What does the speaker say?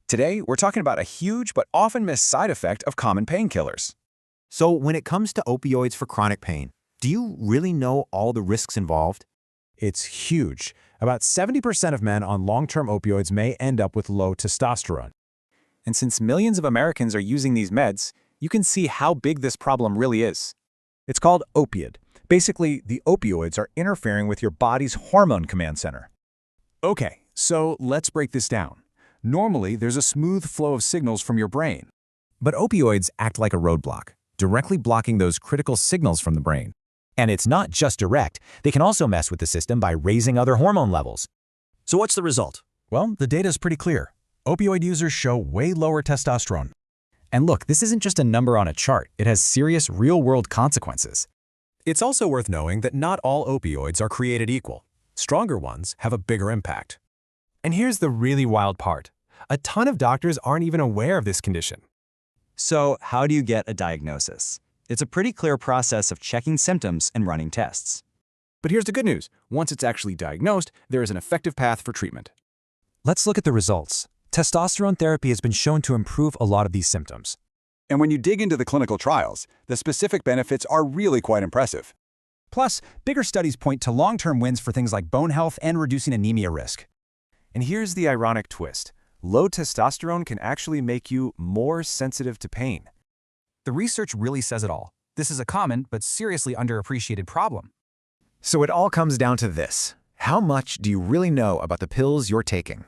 Today, we're talking about a huge but often missed side effect of common painkillers. So when it comes to opioids for chronic pain, do you really know all the risks involved? It's huge. About 70% of men on long-term opioids may end up with low testosterone. And since millions of Americans are using these meds, you can see how big this problem really is. It's called Opioid. Basically, the opioids are interfering with your body's hormone command center. Okay, so let's break this down. Normally, there's a smooth flow of signals from your brain. But opioids act like a roadblock, directly blocking those critical signals from the brain. And it's not just direct, they can also mess with the system by raising other hormone levels. So what's the result? Well, the data is pretty clear. Opioid users show way lower testosterone. And look, this isn't just a number on a chart, it has serious real-world consequences. It's also worth knowing that not all opioids are created equal. Stronger ones have a bigger impact. And here's the really wild part. A ton of doctors aren't even aware of this condition. So how do you get a diagnosis? It's a pretty clear process of checking symptoms and running tests. But here's the good news. Once it's actually diagnosed, there is an effective path for treatment. Let's look at the results. Testosterone therapy has been shown to improve a lot of these symptoms. And when you dig into the clinical trials, the specific benefits are really quite impressive. Plus, bigger studies point to long-term wins for things like bone health and reducing anemia risk. And here's the ironic twist. Low testosterone can actually make you more sensitive to pain. The research really says it all. This is a common but seriously underappreciated problem. So it all comes down to this. How much do you really know about the pills you're taking?